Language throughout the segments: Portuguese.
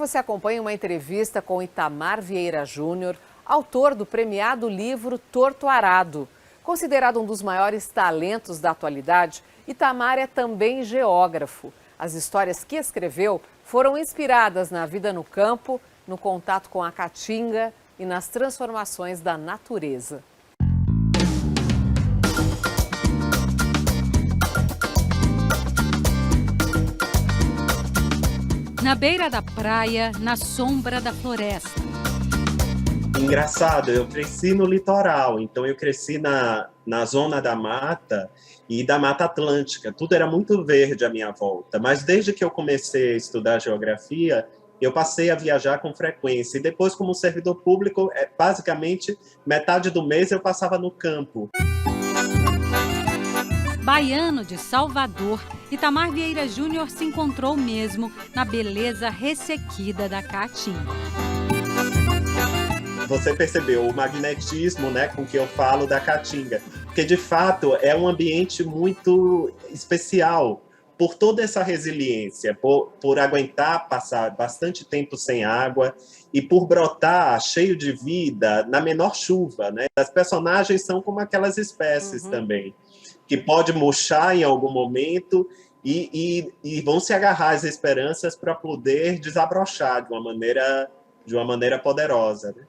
Você acompanha uma entrevista com Itamar Vieira Júnior, autor do premiado livro Torto Arado. Considerado um dos maiores talentos da atualidade, Itamar é também geógrafo. As histórias que escreveu foram inspiradas na vida no campo, no contato com a caatinga e nas transformações da natureza. Na beira da praia, na sombra da floresta. Engraçado, eu cresci no litoral, então eu cresci na zona da mata e da Mata Atlântica. Tudo era muito verde à minha volta, mas desde que eu comecei a estudar geografia, eu passei a viajar com frequência. E depois, como servidor público, basicamente, metade do mês eu passava no campo. Baiano de Salvador, Itamar Vieira Júnior se encontrou mesmo na beleza ressequida da caatinga. Você percebeu o magnetismo, né, com que eu falo da caatinga, porque de fato é um ambiente muito especial por toda essa resiliência, por aguentar passar bastante tempo sem água e por brotar cheio de vida na menor chuva, né? As personagens são como aquelas espécies também, que pode murchar em algum momento e vão se agarrar às esperanças para poder desabrochar de uma maneira poderosa, né?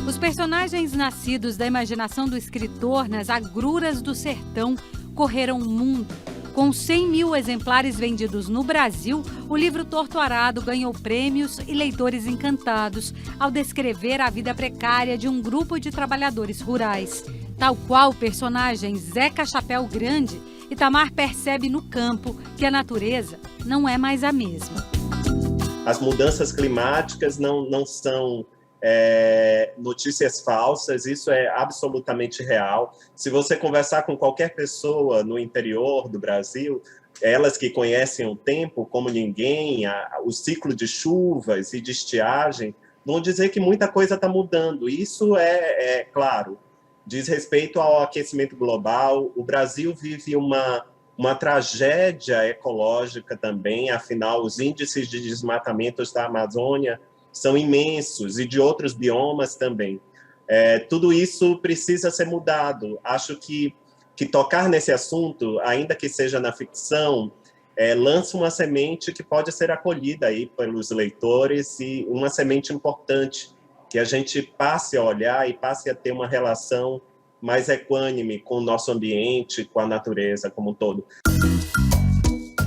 Os personagens nascidos da imaginação do escritor nas agruras do sertão correram o mundo. Com 100 mil exemplares vendidos no Brasil, o livro Torto Arado ganhou prêmios e leitores encantados ao descrever a vida precária de um grupo de trabalhadores rurais. Tal qual o personagem Zeca Chapéu Grande, Itamar percebe no campo que a natureza não é mais a mesma. As mudanças climáticas não são notícias falsas, isso é absolutamente real. Se você conversar com qualquer pessoa no interior do Brasil, elas que conhecem o tempo como ninguém, o ciclo de chuvas e de estiagem, vão dizer que muita coisa está mudando. Isso claro, diz respeito ao aquecimento global. O Brasil vive uma tragédia ecológica também, afinal, os índices de desmatamentos da Amazônia são imensos e de outros biomas também. Tudo isso precisa ser mudado. Acho que tocar nesse assunto, ainda que seja na ficção, lança uma semente que pode ser acolhida aí pelos leitores e uma semente importante, que a gente passe a olhar e passe a ter uma relação mais equânime com o nosso ambiente, com a natureza como um todo.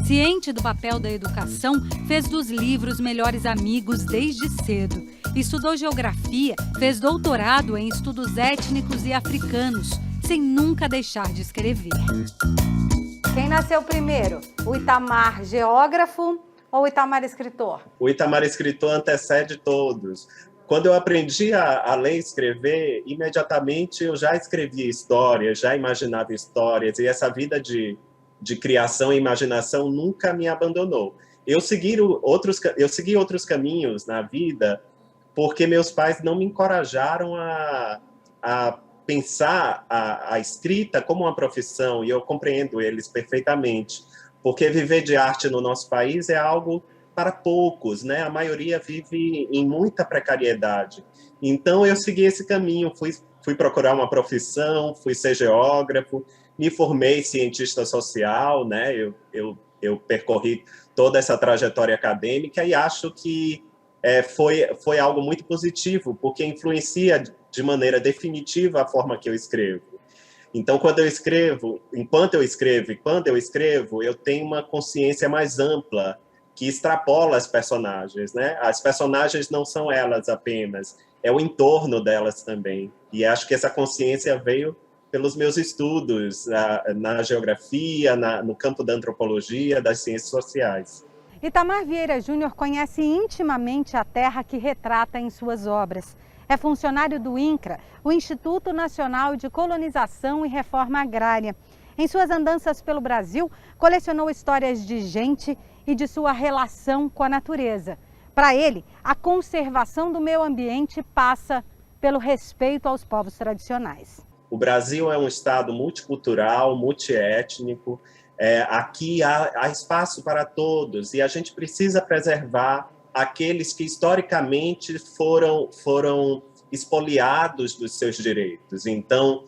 Ciente do papel da educação, fez dos livros melhores amigos desde cedo. Estudou geografia, fez doutorado em estudos étnicos e africanos, sem nunca deixar de escrever. Quem nasceu primeiro? O Itamar geógrafo ou o Itamar escritor? O Itamar escritor antecede todos. Quando eu aprendi a ler e escrever, imediatamente eu já escrevia histórias, já imaginava histórias, e essa vida de criação e imaginação nunca me abandonou. Eu segui outros caminhos na vida porque meus pais não me encorajaram a pensar a escrita como uma profissão, e eu compreendo eles perfeitamente, porque viver de arte no nosso país é algo para poucos, né? A maioria vive em muita precariedade. Então eu segui esse caminho, fui procurar uma profissão, fui ser geógrafo, me formei cientista social, né? Eu percorri toda essa trajetória acadêmica e acho que foi algo muito positivo, porque influencia de maneira definitiva a forma que eu escrevo. Então, enquanto eu escrevo e quando eu escrevo, eu tenho uma consciência mais ampla que extrapola as personagens, né? As personagens não são elas apenas, é o entorno delas também. E acho que essa consciência veio pelos meus estudos na geografia, no campo da antropologia, das ciências sociais. Itamar Vieira Júnior conhece intimamente a terra que retrata em suas obras. É funcionário do INCRA, o Instituto Nacional de Colonização e Reforma Agrária. Em suas andanças pelo Brasil, colecionou histórias de gente e de sua relação com a natureza. Para ele, a conservação do meio ambiente passa pelo respeito aos povos tradicionais. O Brasil é um estado multicultural, multiétnico, Aqui há espaço para todos e a gente precisa preservar aqueles que historicamente foram expoliados dos seus direitos. Então,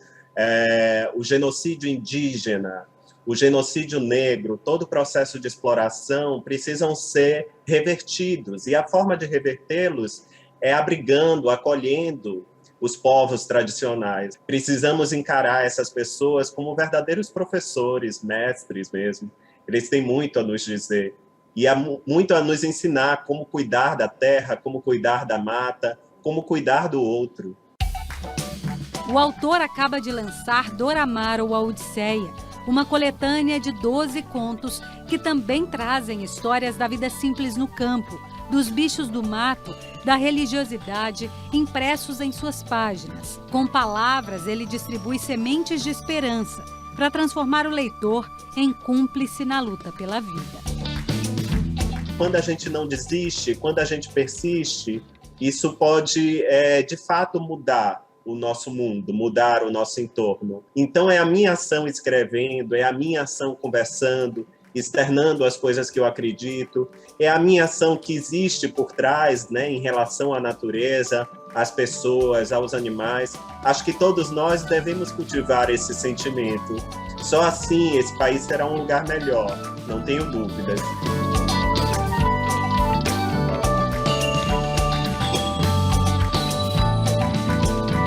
o genocídio indígena, o genocídio negro, todo o processo de exploração precisam ser revertidos. E a forma de revertê-los é abrigando, acolhendo os povos tradicionais. Precisamos encarar essas pessoas como verdadeiros professores, mestres mesmo. Eles têm muito a nos dizer. E há muito a nos ensinar como cuidar da terra, como cuidar da mata, como cuidar do outro. O autor acaba de lançar Doramar ou A Odisseia, uma coletânea de 12 contos que também trazem histórias da vida simples no campo, dos bichos do mato, da religiosidade, impressos em suas páginas. Com palavras, ele distribui sementes de esperança para transformar o leitor em cúmplice na luta pela vida. Quando a gente não desiste, quando a gente persiste, isso pode, de fato, mudar o nosso mundo, mudar o nosso entorno. Então, é a minha ação escrevendo, é a minha ação conversando, externando as coisas que eu acredito, é a minha ação que existe por trás, né, em relação à natureza, às pessoas, aos animais. Acho que todos nós devemos cultivar esse sentimento. Só assim esse país será um lugar melhor, não tenho dúvidas.